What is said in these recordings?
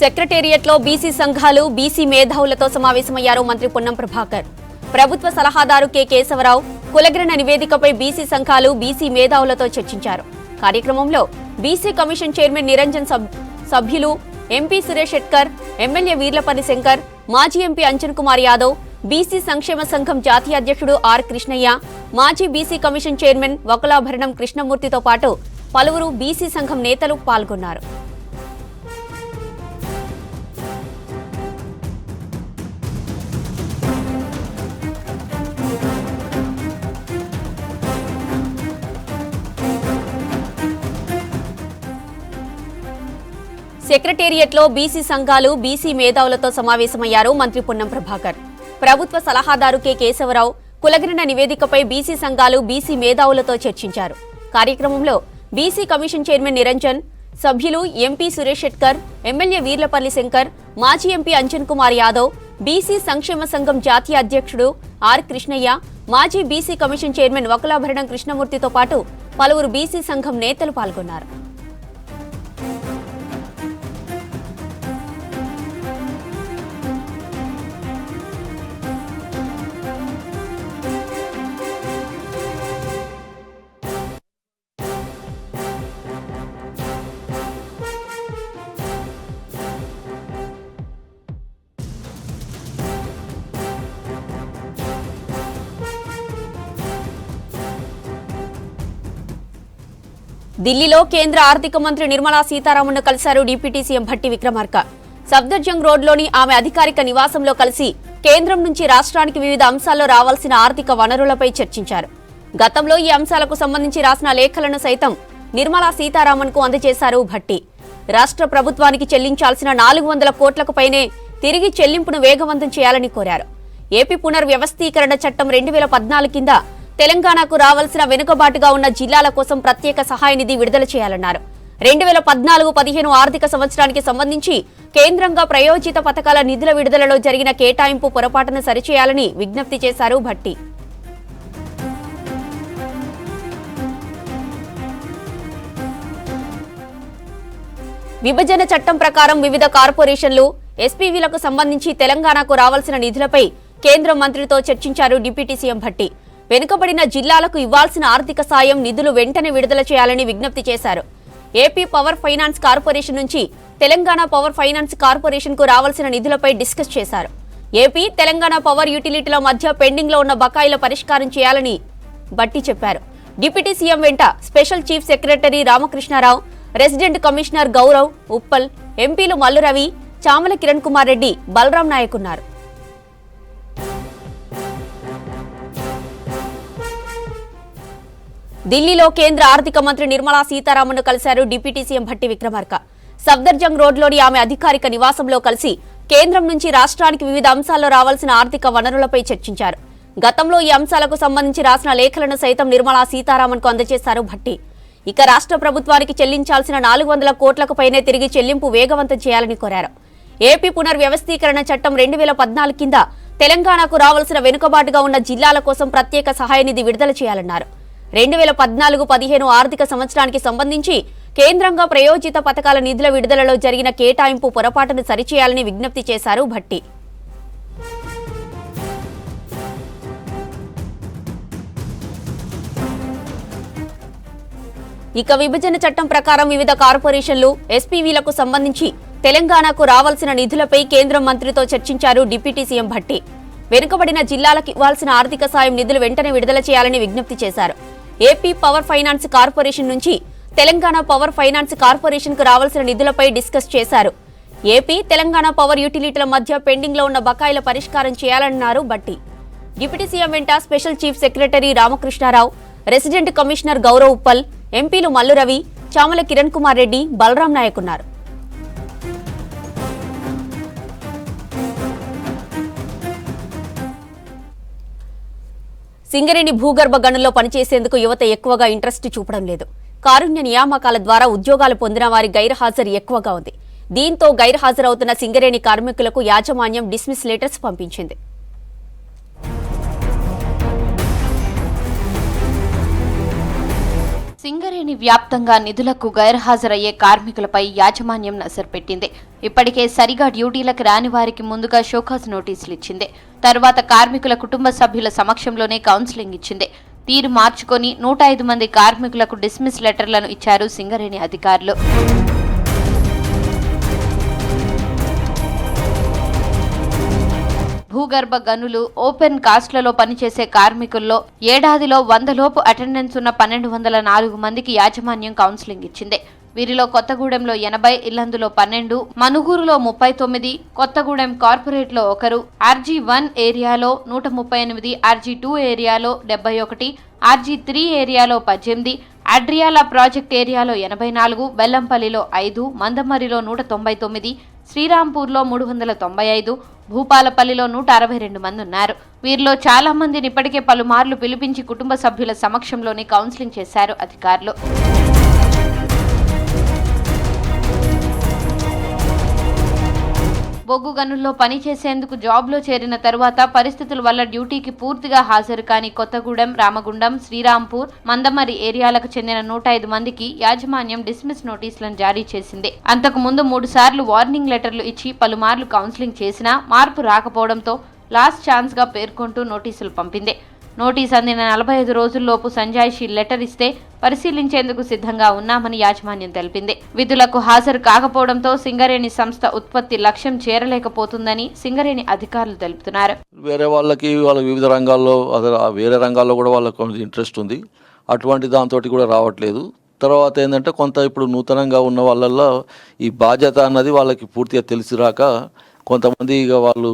సెక్రటేరియట్లో బీసీ సంఘాలు బీసీ మేధావులతో సమావేశమయ్యారు మంత్రి పొన్నం ప్రభాకర్. ప్రభుత్వ సలహాదారు కె కేశవరావు కులగణన నివేదికపై బీసీ సంఘాలు బీసీ మేధావులతో చర్చించారు. కార్యక్రమంలో బీసీ కమిషన్ చైర్మన్ నిరంజన్, సభ్యులు ఎంపీ సురేష్ షెట్కర్, ఎమ్మెల్యే వీర్లపల్లి శంకర్, మాజీ ఎంపీ అంజన్ కుమార్ యాదవ్, బీసీ సంక్షేమ సంఘం జాతీయ అధ్యక్షుడు ఆర్ కృష్ణయ్య, మాజీ బీసీ కమిషన్ చైర్మన్ వకులాభరణం కృష్ణమూర్తితో పాటు పలువురు బీసీ సంఘం నేతలు పాల్గొన్నారు. సెక్రటేరియట్లో బీసీ సంఘాలు బీసీ మేధావులతో సమావేశమయ్యారు మంత్రి పొన్నం ప్రభాకర్. ప్రభుత్వ సలహాదారు కె కేశవరావు కులగణన నివేదికపై బీసీ సంఘాలు బీసీ మేధావులతో చర్చించారు. కార్యక్రమంలో బీసీ కమిషన్ చైర్మన్ నిరంజన్, సభ్యులు ఎంపీ సురేష్ షెట్కర్, ఎమ్మెల్యే వీర్లపల్లి శంకర్, మాజీ ఎంపీ అంజన్ కుమార్ యాదవ్, బీసీ సంక్షేమ సంఘం జాతీయ అధ్యక్షుడు ఆర్ కృష్ణయ్య, మాజీ బీసీ కమిషన్ చైర్మన్ వకులాభరణం కృష్ణమూర్తితో పాటు పలువురు బీసీ సంఘం నేతలు పాల్గొన్నారు. ఢిల్లీలో కేంద్ర ఆర్థిక మంత్రి నిర్మలా సీతారామన్ను కలిశారు డిప్యూటీ సీఎం భట్టి విక్రమార్క. సఫ్దర్జంగ్ రోడ్లోని ఆమె అధికారిక నివాసంలో కలిసి కేంద్రం నుంచి రాష్ట్రానికి వివిధ అంశాల్లో రావాల్సిన ఆర్థిక వనరులపై చర్చించారు. గతంలో ఈ అంశాలకు సంబంధించి రాసిన లేఖలను సైతం నిర్మలా సీతారామన్కు అందజేశారు భట్టి. రాష్ట్ర ప్రభుత్వానికి చెల్లించాల్సిన 400 కోట్లకు పైనే తిరిగి చెల్లింపును వేగవంతం చేయాలని కోరారు. ఏపీ పునర్వ్యవస్థీకరణ చట్టం 2014 కింద తెలంగాణకు రావాల్సిన వెనుకబాటుగా ఉన్న జిల్లాల కోసం ప్రత్యేక సహాయ నిధి విడుదల చేయాలన్నారు. 2014-15 ఆర్థిక సంవత్సరానికి సంబంధించి కేంద్రంగా ప్రయోజిత పథకాల నిధుల విడుదలలో జరిగిన కేటాయింపు పొరపాటును సరిచేయాలని విజ్ఞప్తి చేశారు భట్టి. విభజన చట్టం ప్రకారం వివిధ కార్పొరేషన్లు, ఎస్పీవీలకు సంబంధించి తెలంగాణకు రావాల్సిన నిధులపై కేంద్ర మంత్రితో చర్చించారు డిప్యూటీ సీఎం భట్టి. వెనుకబడిన జిల్లాలకు ఇవ్వాల్సిన ఆర్థిక సాయం నిధులు వెంటనే విడుదల చేయాలని విజ్ఞప్తి చేశారు. ఏపీ పవర్ ఫైనాన్స్ కార్పొరేషన్ నుంచి తెలంగాణ పవర్ ఫైనాన్స్ కార్పొరేషన్ కు రావాల్సిన నిధులపై డిస్కస్ చేశారు. ఏపీ, తెలంగాణ పవర్ యూటిలిటీల మధ్య పెండింగ్ లో ఉన్న బకాయిల పరిష్కారం చేయాలని భట్టి చెప్పారు. డిప్యూటీ సీఎం వెంట special chief secretary Ramakrishna Rao, resident commissioner Gaurav Uppal, ఎంపీలు మల్లు రవి, చామల కిరణ్ కుమార్ రెడ్డి, బలరాం నాయక్ ఉన్నారు. ఢిల్లీలో కేంద్ర ఆర్థిక మంత్రి నిర్మలా సీతారామన్ను కలిశారు డిప్యూటీ సీఎం భట్టి విక్రమార్క. సఫ్దర్జంగ్ రోడ్లోని ఆమె అధికారిక నివాసంలో కలిసి కేంద్రం నుంచి రాష్ట్రానికి వివిధ అంశాల్లో రావాల్సిన ఆర్థిక వనరులపై చర్చించారు. గతంలో ఈ అంశాలకు సంబంధించి రాసిన లేఖలను సైతం నిర్మలా సీతారామన్కు అందజేశారు భట్టి. ఇక రాష్ట్ర ప్రభుత్వానికి చెల్లించాల్సిన 400 కోట్లకు పైనే తిరిగి చెల్లింపు వేగవంతం చేయాలని కోరారు. ఏపీ పునర్వ్యవస్థీకరణ చట్టం 2014 కింద తెలంగాణకు రావాల్సిన వెనుకబాటుగా ఉన్న జిల్లాల కోసం ప్రత్యేక సహాయ నిధి విడుదల చేయాలన్నారు. 2014-15 ఆర్థిక సంవత్సరానికి సంబంధించి కేంద్రంగా ప్రయోజిత పథకాల నిధుల విడుదలలో జరిగిన కేటాయింపు పొరపాటును సరిచేయాలని విజ్ఞప్తి చేశారు భట్టి. ఇక విభజన చట్టం ప్రకారం వివిధ కార్పొరేషన్లు, ఎస్పీవీలకు సంబంధించి తెలంగాణకు రావాల్సిన నిధులపై కేంద్ర మంత్రితో చర్చించారు డిప్యూటీ సీఎం భట్టి. వెనుకబడిన జిల్లాలకు ఇవ్వాల్సిన ఆర్థిక సాయం నిధులు వెంటనే విడుదల చేయాలని విజ్ఞప్తి చేశారు. ఏపీ పవర్ ఫైనాన్స్ కార్పొరేషన్ నుంచి తెలంగాణ పవర్ ఫైనాన్స్ కార్పొరేషన్ కు రావాల్సిన నిధులపై డిస్కస్ చేశారు. ఏపీ, తెలంగాణ పవర్ యూటిలిటీల మధ్య పెండింగ్ లో ఉన్న బకాయిల పరిష్కారం చేయాలన్నారు భట్టి. డిప్యూటీ సీఎం వెంట special chief secretary Ramakrishna Rao, resident commissioner Gaurav Uppal, ఎంపీలు మల్లు రవి, చామల కిరణ్ కుమార్ రెడ్డి, బలరాం నాయక్ ఉన్నారు. సింగరేణి భూగర్భ గనుల్లో పనిచేసేందుకు యువత ఎక్కువగా ఇంట్రెస్ట్ చూపడం లేదు. కారుణ్య నియామకాల ద్వారా ఉద్యోగాలు పొందిన వారి గైర్హాజరు ఎక్కువగా ఉంది. దీంతో గైర్హాజరవుతున్న సింగరేణి కార్మికులకు యాజమాన్యం డిస్మిస్ లెటర్స్ పంపించింది. సింగరేణి వ్యాప్తంగా నిధులకు గైర్హాజరయ్యే కార్మికులపై యాజమాన్యం నజర్ పెట్టింది. ఇప్పటికే సరిగా డ్యూటీలకు రాని వారికి ముందుగా షోకాజ్ నోటీసులు ఇచ్చింది. తర్వాత కార్మికుల కుటుంబ సభ్యుల సమక్షంలోనే కౌన్సిలింగ్ ఇచ్చింది. తీరు మార్చుకొని 105 మంది కార్మికులకు డిస్మిస్ లెటర్లను ఇచ్చారు సింగరేణి అధికారులు. భూగర్భ గనులు, ఓపెన్ కాస్ట్లలో పనిచేసే కార్మికుల్లో ఏడాదిలో 100 లోపు అటెండెన్స్ ఉన్న 1204 మందికి యాజమాన్యం కౌన్సిలింగ్ ఇచ్చింది. వీరిలో కొత్తగూడెంలో 80, ఇల్లందులో 12, మనుగూరులో 39, కొత్తగూడెం కార్పొరేట్లో 1, RG1 ఏరియాలో 138, RG2 ఏరియాలో 71, RG3 ఏరియాలో 18, అడ్రియాల ప్రాజెక్ట్ ఏరియాలో 84, బెల్లంపల్లిలో 5, మందమరిలో 199, శ్రీరాంపూర్లో 395, భూపాలపల్లిలో 162 మంది ఉన్నారు. వీరిలో చాలా మందిని ఇప్పటికే పలుమార్లు పిలిపించి కుటుంబ సభ్యుల సమక్షంలోనే కౌన్సిలింగ్ చేశారు అధికారులు. బొగ్గు గనుల్లో పనిచేసేందుకు జాబ్లో చేరిన తరువాత పరిస్థితుల వల్ల డ్యూటీకి పూర్తిగా హాజరు కాని కొత్తగూడెం, రామగుండం, శ్రీరాంపూర్, మందమరి ఏరియాలకు చెందిన 105 మందికి యాజమాన్యం డిస్మిస్ నోటీసులను జారీ చేసింది. అంతకు ముందు 3 సార్లు వార్నింగ్ లెటర్లు ఇచ్చి పలుమార్లు కౌన్సిలింగ్ చేసినా మార్పు రాకపోవడంతో లాస్ట్ ఛాన్స్ గా పేర్కొంటూ నోటీసులు పంపింది. నోటీసు అందిన 45 రోజుల్లోపు సంజాయిషీ లెటర్ ఇస్తే పరిశీలించేందుకు సిద్ధంగా ఉన్నామని యాజమాన్యం తెలిపింది. విధులకు హాజరు కాకపోవడంతో సింగరేణి సంస్థ ఉత్పత్తి లక్ష్యం చేరలేకపోతుందని సింగరేణి అధికారులు తెలుపుతున్నారు. వేరే వాళ్ళకి వివిధ రంగాల్లో వేరే రంగాల్లో కూడా వాళ్ళకు ఇంట్రెస్ట్ ఉంది. అటువంటి దాంతో కూడా రావట్లేదు. తర్వాత ఏంటంటే కొంత ఇప్పుడు నూతనంగా ఉన్న వాళ్ళల్లో ఈ బాధ్యత అన్నది వాళ్ళకి పూర్తిగా తెలిసి రాక కొంతమంది ఇక వాళ్ళు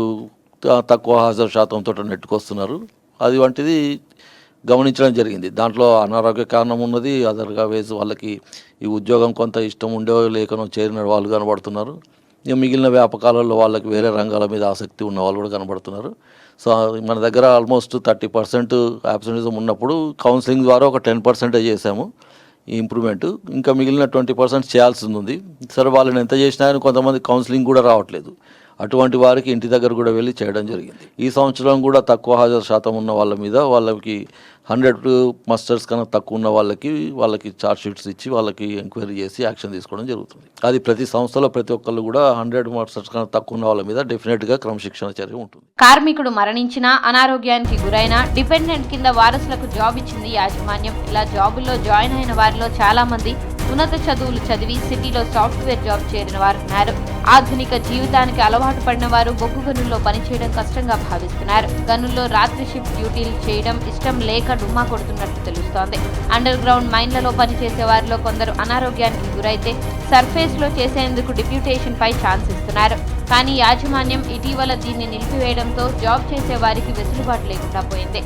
తక్కువ హాజరు శాతంతో నెట్టుకొస్తున్నారు. అది వంటిది గమనించడం జరిగింది. దాంట్లో అనారోగ్య కారణం ఉన్నది. అదర్గా వేసి వాళ్ళకి ఈ ఉద్యోగం కొంత ఇష్టం ఉండో లేకనో చేరిన వాళ్ళు కనబడుతున్నారు. ఇక మిగిలిన వ్యాపకాలలో వాళ్ళకి వేరే రంగాల మీద ఆసక్తి ఉన్న వాళ్ళు కూడా కనబడుతున్నారు. సో మన దగ్గర ఆల్మోస్ట్ 30% యాబ్సెంటిజం ఉన్నప్పుడు కౌన్సిలింగ్ ద్వారా ఒక 10% చేసాము ఈ ఇంప్రూవ్మెంట్. ఇంకా మిగిలిన 20% చేయాల్సి ఉంది. సరే వాళ్ళని ఎంత చేసినా కొంతమంది కౌన్సిలింగ్ కూడా రావట్లేదు. అటువంటి వారికి ఇంటి దగ్గర కూడా వెళ్ళి చేయడం జరిగింది. ఈ సంవత్సరం కూడా తక్కువ హాజరు శాతం ఉన్న వాళ్ళ మీద వాళ్ళకి 100 మస్టర్స్ కన్నా తక్కువ ఉన్న వాళ్ళకి చార్జ్ షీట్స్ ఇచ్చి వాళ్ళకి ఎంక్వైరీ చేసి యాక్షన్ తీసుకోవడం జరుగుతుంది. అది ప్రతి సంస్థలో ప్రతి ఒక్కళ్ళు కూడా 100 మస్టర్స్ కన్నా తక్కువ ఉన్న వాళ్ళ మీద డెఫినెట్గా క్రమశిక్షణ చర్య ఉంటుంది. కార్మికుడు మరణించినా, అనారోగ్యానికి గురైనా డిపెండెంట్ కింద వారసులకు జాబ్ ఇచ్చింది యాజమాన్యం. ఇలా జాబుల్లో జాయిన్ అయిన వారిలో చాలా మంది ఉన్నత చదువులు చదివి సిటీలో సాఫ్ట్వేర్ జాబ్ చేరిన వారు ఉన్నారు. ఆధునిక జీవితానికి అలవాటు పడిన వారు బొగ్గు గనుల్లో పనిచేయడం కష్టంగా భావిస్తున్నారు. గనుల్లో రాత్రి షిఫ్ట్ డ్యూటీలు చేయడం ఇష్టం లేక డుమ్మా కొడుతున్నట్లు తెలుస్తోంది. అండర్ గ్రౌండ్ మైన్లలో పనిచేసే వారిలో కొందరు అనారోగ్యానికి గురైతే సర్ఫేస్ లో చేసేందుకు డిప్యూటేషన్ పై ఛాన్స్ ఇస్తున్నారు. కానీ యాజమాన్యం ఇటీవల దీన్ని నిలిపివేయడంతో జాబ్ చేసే వారికి వెసులుబాటు లేకుండా పోయింది.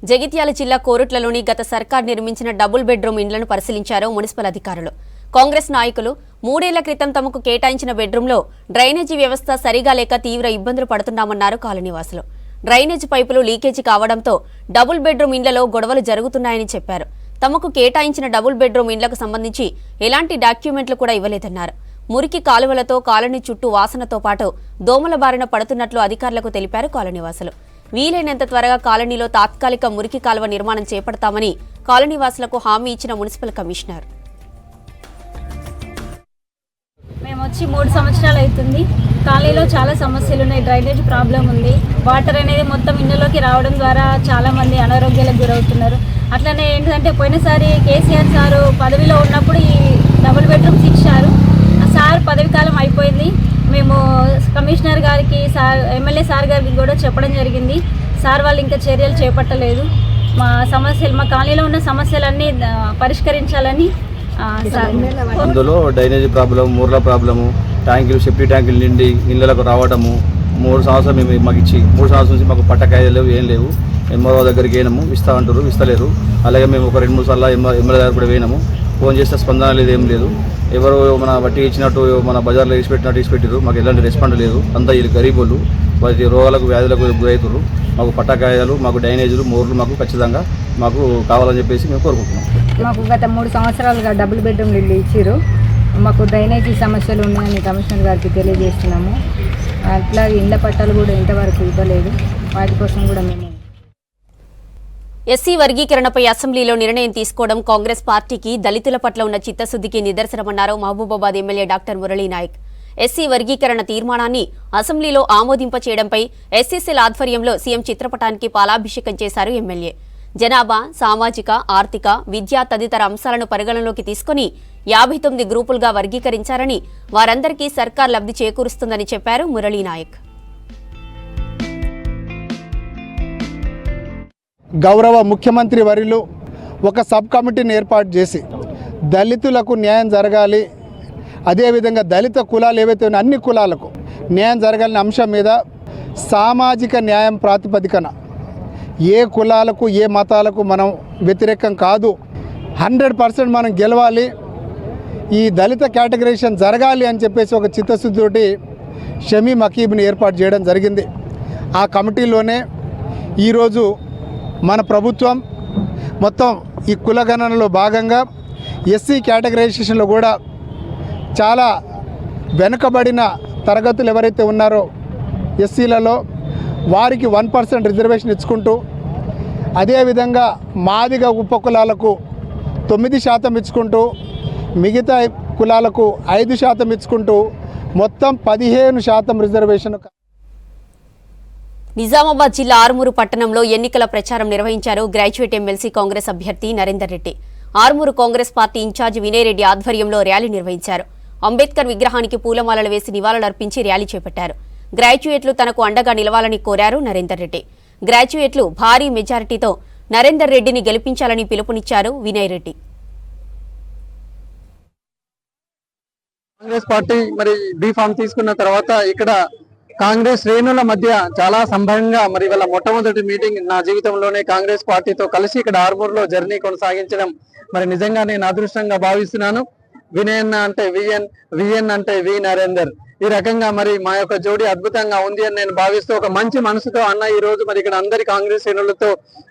జగిత్యాల జిల్లా కోరుట్లలోని గత సర్కార్ నిర్మించిన డబుల్ బెడ్రూమ్ ఇండ్లను పరిశీలించారు మున్సిపల్ అధికారులు. కాంగ్రెస్ నాయకులు 3 ఏళ్ల క్రితం తమకు కేటాయించిన బెడ్రూంలో డ్రైనేజీ వ్యవస్థ సరిగా లేక తీవ్ర ఇబ్బందులు పడుతున్నామన్నారు కాలనీవాసులు. డ్రైనేజ్ పైపులు లీకేజీ కావడంతో డబుల్ బెడ్రూమ్ ఇండ్లలో గొడవలు జరుగుతున్నాయని చెప్పారు. తమకు కేటాయించిన డబుల్ బెడ్రూమ్ ఇండ్లకు సంబంధించి ఎలాంటి డాక్యుమెంట్లు కూడా ఇవ్వలేదన్నారు. మురికి కాలువలతో కాలనీ చుట్టూ వాసనతో పాటు దోమల బారిన పడుతున్నట్లు అధికారులకు తెలిపారు కాలనీవాసులు. వీలైనంత త్వరగా కాలనీలో తాత్కాలిక మురికి కాలువ నిర్మాణం చేపడతామని కాలనీవాసులకు హామీ ఇచ్చిన మున్సిపల్ కమిషనర్. మేము వచ్చి 3 సంవత్సరాలు అవుతుంది. కాలనీలో చాలా సమస్యలు ఉన్నాయి. డ్రైనేజ్ ప్రాబ్లం ఉంది. వాటర్ అనేది మొత్తం ఇళ్ళలోకి రావడం ద్వారా చాలా మంది అనారోగ్యాలకు గురవుతున్నారు. అట్లనే ఏంటంటే పోయినసారి కేసీఆర్ సారు పదవిలో ఉన్నప్పుడు ఈ డబుల్ బెడ్రూమ్స్ ఇచ్చారు. ఆ సార్ పదవి కాలం అయిపోయింది. మేము కమిషనర్ గారికి ఎమ్మెల్యే సార్ గారికి కూడా చెప్పడం జరిగింది. సార్ వాళ్ళు ఇంకా చర్యలు చేపట్టలేదు. మా కాలనీలో ఉన్న సమస్యలన్నీ పరిష్కరించాలని. అందులో డ్రైనేజీ ప్రాబ్లం, మూర్ల ప్రాబ్లము, ట్యాంకులు సెఫ్టీ ట్యాంకులు నిండి ఇళ్ళకు రావడము 3 సంవత్సరాలు మేము మాకు ఇచ్చి 3 సంవత్సరాల నుంచి మాకు పట్టకాయలు లేవు, ఏం లేవు. ఎంఆర్ఓ దగ్గరికి పోయినాము, ఇస్తా అంటారు, ఇస్తలేరు. అలాగే మేము ఒక 2-3 సార్లు ఎమ్మెల్యే దగ్గర కూడా పోయినాము. ఫోన్ చేస్తే స్పందన లేదు, ఏం లేదు. ఎవరు మన బట్టి ఇచ్చినట్టు మన బజార్లో ఇచ్చిపెట్టిరు. మాకు ఎలాంటి రెస్పాండ్ లేదు. అంతా వీళ్ళు గరీబులు, వాటి రోగాలకు వ్యాధులకు గురవుతారు. మాకు పట్టకాయలు, మాకు డ్రైనేజీలు, మోర్లు మాకు ఖచ్చితంగా మాకు కావాలని చెప్పేసి మేము కోరుకుంటున్నాం. మాకు గత 3 సంవత్సరాలుగా డబుల్ బెడ్రూమ్ ఇల్లు ఇచ్చిరు. మాకు డ్రైనేజీ సమస్యలు ఉన్నాయని కమిషనర్ గారికి తెలియజేస్తున్నాము. అట్లా ఇళ్ల పట్టాలు కూడా ఇంతవరకు ఇవ్వలేదు. వాటి కోసం కూడా మేము ఎస్సీ వర్గీకరణపై అసెంబ్లీలో నిర్ణయం తీసుకోవడం కాంగ్రెస్ పార్టీకి దళితుల పట్ల ఉన్న చిత్తశుద్ధికి నిదర్శనమన్నారు Mahabubabad MLA doctor Murali Naik. SC వర్గీకరణ తీర్మానాన్ని అసెంబ్లీలో ఆమోదింపచేయడంపై ఎస్సీసీల ఆధ్వర్యంలో సీఎం చిత్రపటానికి పాలాభిషేకం చేశారు ఎమ్మెల్యే. జనాభా, సామాజిక, ఆర్థిక, విద్యా తదితర అంశాలను పరిగణలోకి తీసుకుని 59 గ్రూపులుగా వర్గీకరించారని, వారందరికీ సర్కార్ లబ్ధి చేకూరుస్తుందని చెప్పారు మురళీ నాయక్. గౌరవ ముఖ్యమంత్రి వర్యులు ఒక సబ్ కమిటీని ఏర్పాటు చేసి దళితులకు న్యాయం జరగాలి, అదేవిధంగా దళిత కులాలు ఏవైతే ఉన్నాయో అన్ని కులాలకు న్యాయం జరగాలనే అంశం మీద సామాజిక న్యాయం ప్రాతిపదికన ఏ కులాలకు ఏ మతాలకు మనం వ్యతిరేకం కాదు, 100% మనం గెలవాలి, ఈ దళిత కేటగరైజేషన్ జరగాలి అని చెప్పేసి ఒక చిత్తశుద్ధితోటి షమీ మకీబ్ని ఏర్పాటు చేయడం జరిగింది. ఆ కమిటీలోనే ఈరోజు మన ప్రభుత్వం మొత్తం ఈ కులగణనలో భాగంగా ఎస్సీ కేటగరైజేషన్లో కూడా చాలా వెనుకబడిన తరగతులు ఎవరైతే ఉన్నారో ఎస్సీలలో వారికి 1% రిజర్వేషన్ ఇచ్చుకుంటూ, అదేవిధంగా మాదిగ ఉపకులాలకు 9% ఇచ్చుకుంటూ, మిగతా కులాలకు 5% ఇచ్చుకుంటూ మొత్తం 15% రిజర్వేషన్. నిజామాబాద్ జిల్లా ఆర్మూరు పట్టణంలో ఎన్నికల ప్రచారం నిర్వహించారు గ్రాడ్యుయేట్ ఎమ్మెల్సీ కాంగ్రెస్ అభ్యర్థి నరేందర్ రెడ్డి. ఆర్మూరు కాంగ్రెస్ పార్టీ ఇన్ఛార్జి వినయ్ రెడ్డి ఆధ్వర్యంలో ర్యాలీ నిర్వహించారు. అంబేద్కర్ విగ్రహానికి పూలమాలలు వేసి నివాళులర్పించి ర్యాలీ చేపట్టారు. గ్రాడ్యుయేట్లు తనకు అండగా నిలవాలని కోరారు నరేందర్ రెడ్డి. గ్రాడ్యుయేట్లు భారీ మెజారిటీతో నరేందర్ రెడ్డిని గెలిపించాలని పిలుపునిచ్చారు వినయ్ రెడ్డి. కాంగ్రెస్ పార్టీ మరి బీ ఫామ్ తీసుకున్న తర్వాత ఇక్కడ కాంగ్రెస్ శ్రేణుల మధ్య చాలా సంభవంగా మరి వాళ్ళ మొట్టమొదటి మీటింగ్ నా జీవితంలోనే కాంగ్రెస్ పార్టీతో కలిసి ఇక్కడ ఆర్మూర్లో జర్నీ కొనసాగించడం మరి నిజంగా నేను అదృష్టంగా భావిస్తున్నాను. వినయన్న అంటే విఎన్ అంటే వి నరేందర్, ఈ రకంగా మరి మా యొక్క జోడీ అద్భుతంగా ఉంది అని నేను భావిస్తూ ఒక మంచి మనసుతో అన్న ఈ రోజు మరి ఇక్కడ అందరి కాంగ్రెస్ శ్రేణులతో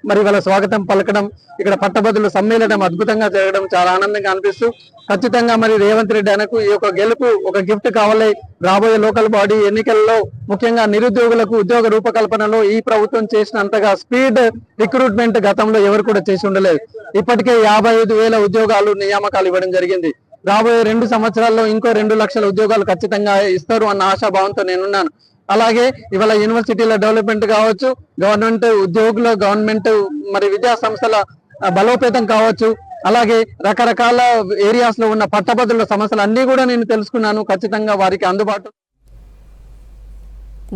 మరి వాళ్ళ స్వాగతం పలకడం, ఇక్కడ పట్టభద్రుల సమ్మేళనం అద్భుతంగా జరగడం చాలా ఆనందంగా అనిపిస్తూ, ఖచ్చితంగా మరి రేవంత్ రెడ్డి అనకు ఈ యొక్క గెలుపు ఒక గిఫ్ట్ కావాలి. రాబోయే లోకల్ బాడీ ఎన్నికల్లో ముఖ్యంగా నిరుద్యోగులకు ఉద్యోగ రూపకల్పనలో ఈ ప్రభుత్వం చేసినంతగా స్పీడ్ రిక్రూట్మెంట్ గతంలో ఎవరు కూడా చేసి ఉండలేదు. ఇప్పటికే 55,000 ఉద్యోగాలు నియామకాలు ఇవ్వడం జరిగింది. రాబోయే 2 సంవత్సరాల్లో ఇంకో 2 లక్షల ఉద్యోగాలు ఖచ్చితంగా ఇస్తారు అన్న ఆశాభావంతో నేనున్నాను. అలాగే ఇవాళ యూనివర్సిటీల డెవలప్మెంట్ కావచ్చు, గవర్నమెంట్ ఉద్యోగుల గవర్నమెంట్ మరి విద్యా సంస్థల బలోపేతం కావచ్చు, అలాగే రకరకాల ఏరియాస్ లో ఉన్న పట్టభద్రుల సమస్యలు అన్ని కూడా నేను తెలుసుకున్నాను. ఖచ్చితంగా వారికి అందుబాటు.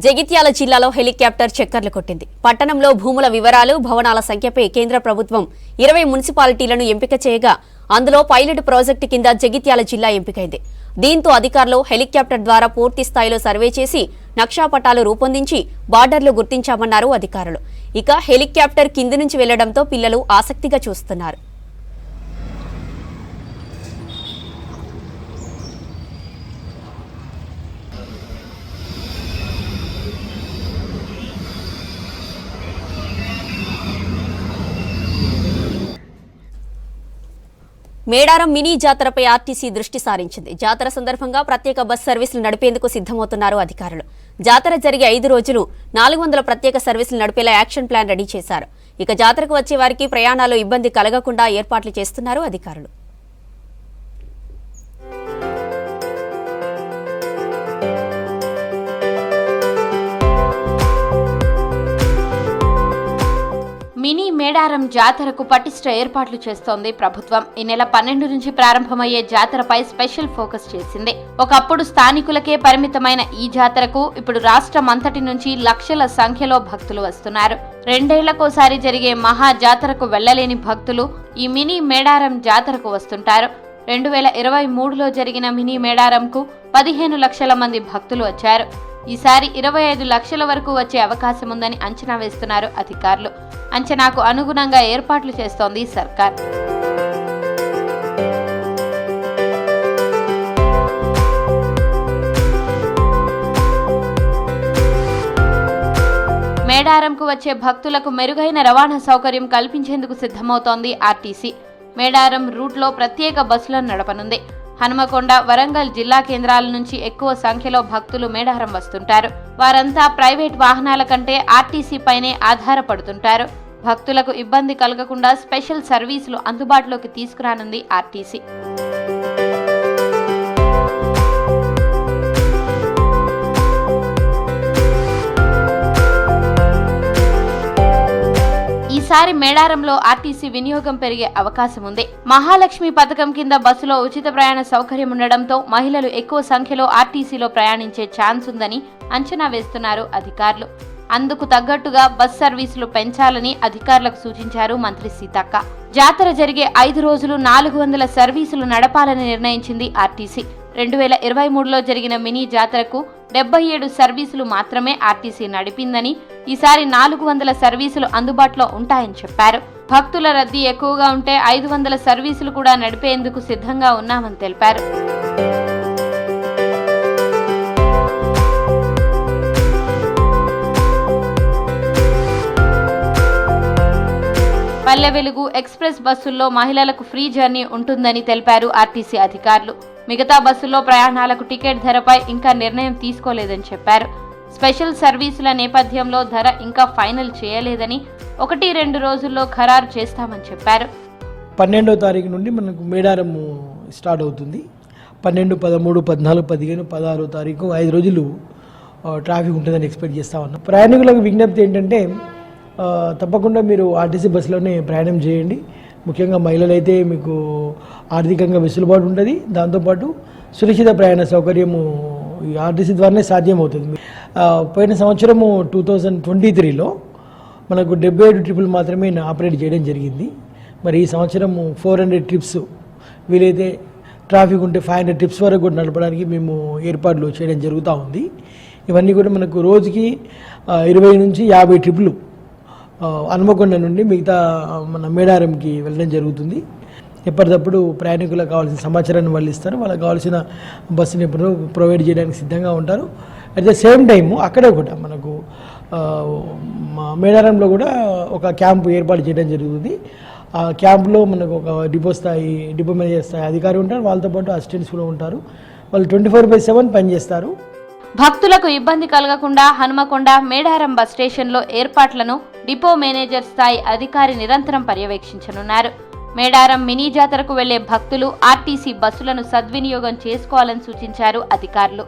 జగిత్యాల జిల్లాలో హెలికాప్టర్ చక్కర్లు కొట్టింది. పట్టణంలో భూముల వివరాలు, భవనాల సంఖ్యపై కేంద్ర ప్రభుత్వం 20 మున్సిపాలిటీలను ఎంపిక చేయగా అందులో పైలట్ ప్రాజెక్టు కింద జగిత్యాల జిల్లా ఎంపికైంది. దీంతో అధికారులు హెలికాప్టర్ ద్వారా పూర్తి స్థాయిలో సర్వే చేసి నక్షాపటాలు రూపొందించి బార్డర్లు గుర్తించామన్నారు అధికారులు. ఇక హెలికాప్టర్ కింది నుంచి వెళ్లడంతో పిల్లలు ఆసక్తిగా చూస్తున్నారు. మేడారం మినీ జాతరపై ఆర్టీసీ దృష్టి సారించింది. జాతర సందర్భంగా ప్రత్యేక బస్ సర్వీసులు నడిపేందుకు సిద్ధమవుతున్నారు అధికారులు. జాతర జరిగే 5 రోజులు 400 ప్రత్యేక సర్వీసులు నడిపేలా యాక్షన్ ప్లాన్ రెడీ చేశారు. ఇక జాతరకు వచ్చే వారికి ప్రయాణాలు ఇబ్బంది కలగకుండా ఏర్పాట్లు చేస్తున్నారు అధికారులు. మినీ మేడారం జాతరకు పటిష్ట ఏర్పాట్లు చేస్తోంది ప్రభుత్వం. ఈ నెల 12 నుంచి ప్రారంభమయ్యే జాతరపై స్పెషల్ ఫోకస్ చేసింది. ఒకప్పుడు స్థానికులకే పరిమితమైన ఈ జాతరకు ఇప్పుడు రాష్ట్రం అంతటి నుంచి లక్షల సంఖ్యలో భక్తులు వస్తున్నారు. 2 ఏళ్లకోసారి జరిగే మహా జాతరకు వెళ్లలేని భక్తులు ఈ మినీ మేడారం జాతరకు వస్తుంటారు. 2023లో జరిగిన మినీ మేడారంకు 15 లక్షల మంది భక్తులు వచ్చారు. ఈసారి 25 లక్షల వరకు వచ్చే అవకాశం ఉందని అంచనా వేస్తున్నారు అధికారులు. అంచనాకు అనుగుణంగా ఏర్పాట్లు చేస్తోంది సర్కార్. మేడారంకు వచ్చే భక్తులకు మెరుగైన రవాణా సౌకర్యం కల్పించేందుకు సిద్ధమవుతోంది ఆర్టీసీ. మేడారం రూట్లో ప్రత్యేక బస్సులను నడపనుంది. హనుమకొండ, వరంగల్ జిల్లా కేంద్రాల నుంచి ఎక్కువ సంఖ్యలో భక్తులు మేడారం వస్తుంటారు. వారంతా ప్రైవేట్ వాహనాల కంటే ఆర్టీసీ పైనే ఆధారపడుతుంటారు. భక్తులకు ఇబ్బంది కలగకుండా స్పెషల్ సర్వీసులు అందుబాటులోకి తీసుకురానుంది ఆర్టీసీ. ఈసారి మేడారంలో ఆర్టీసీ వినియోగం పెరిగే అవకాశం ఉంది. మహాలక్ష్మి పథకం కింద బస్సులో ఉచిత ప్రయాణ సౌకర్యం ఉండడంతో మహిళలు ఎక్కువ సంఖ్యలో ఆర్టీసీలో ప్రయాణించే ఛాన్స్ ఉందని అంచనా వేస్తున్నారు అధికారులు. అందుకు తగ్గట్టుగా బస్ సర్వీసులు పెంచాలని అధికారులకు సూచించారు మంత్రి సీతక్క. జాతర జరిగే 5 రోజులు 400 సర్వీసులు నడపాలని నిర్ణయించింది ఆర్టీసీ. 2023లో జరిగిన మినీ జాతరకు 77 సర్వీసులు మాత్రమే ఆర్టీసీ నడిపిందని, ఈసారి 400 సర్వీసులు అందుబాటులో ఉంటాయని చెప్పారు. భక్తుల రద్దీ ఎక్కువగా ఉంటే 500 సర్వీసులు కూడా నడిపేందుకు సిద్ధంగా ఉన్నామని తెలిపారు. పల్లె వెలుగు ఎక్స్ప్రెస్ బస్సుల్లో మహిళలకు ఫ్రీ జర్నీ ఉంటుందని తెలిపారు ఆర్టీసీ అధికారులు. మిగతా బస్సుల్లో ప్రయాణాలకు టికెట్ ధరపై ఇంకా నిర్ణయం తీసుకోలేదని చెప్పారు. స్పెషల్ సర్వీసుల నేపథ్యంలో ధర ఇంకా ఫైనల్ చేయలేదని, 1-2 రోజుల్లో ఖరారు చేస్తామని చెప్పారు. 12వ తారీఖు నుండి మనకు మేడారం స్టార్ట్ అవుతుంది. 12, 13, 14, 15, 16వ తారీఖు 5 రోజులు ట్రాఫిక్ ఉంటుందని ఎక్స్పెక్ట్ చేస్తా ఉన్నాం. ప్రయాణికులకు విజ్ఞప్తి ఏంటంటే తప్పకుండా మీరు ఆర్టీసీ బస్సులోనే ప్రయాణం చేయండి. ముఖ్యంగా మహిళలైతే మీకు ఆర్థికంగా వెసులుబాటు ఉంటుంది. దాంతోపాటు సురక్షిత ప్రయాణ సౌకర్యము ఈ ఆర్టీసీ ద్వారానే సాధ్యమవుతుంది. పోయిన సంవత్సరము 2023లో మనకు 77 ట్రిప్పులు మాత్రమే ఆపరేట్ చేయడం జరిగింది. మరి ఈ సంవత్సరము 400 ట్రిప్స్, వీలైతే ట్రాఫిక్ ఉంటే 500 ట్రిప్స్ వరకు కూడా నడపడానికి మేము ఏర్పాట్లు చేయడం జరుగుతూ ఉంది. ఇవన్నీ కూడా మనకు రోజుకి 20 నుంచి 50 ట్రిప్పులు హన్మకొండ నుండి మిగతా మన మేడారంకి వెళ్ళడం జరుగుతుంది. ఎప్పటికప్పుడు ప్రయాణికులకు కావాల్సిన సమాచారాన్ని వాళ్ళు ఇస్తారు. వాళ్ళకి కావాల్సిన బస్సుని ఎప్పుడు ప్రొవైడ్ చేయడానికి సిద్ధంగా ఉంటారు. అట్ ద సేమ్ టైము అక్కడే కూడా మనకు మేడారంలో కూడా ఒక క్యాంపు ఏర్పాటు చేయడం జరుగుతుంది. ఆ క్యాంపులో మనకు ఒక డిపో మేనేజర్ స్థాయి అధికారి ఉంటారు. వాళ్ళతో పాటు అసిస్టెంట్స్ కూడా ఉంటారు. వాళ్ళు 24/7 పనిచేస్తారు. భక్తులకు ఇబ్బంది కలగకుండా హనుమకొండ మేడారం బస్ స్టేషన్లో ఏర్పాట్లను డిపో మేనేజర్ స్థాయి అధికారి నిరంతరం పర్యవేక్షించనున్నారు. మేడారం మినీ జాతరకు వెళ్లే భక్తులు ఆర్టీసీ బస్సులను సద్వినియోగం చేసుకోవాలని సూచించారు అధికారులు.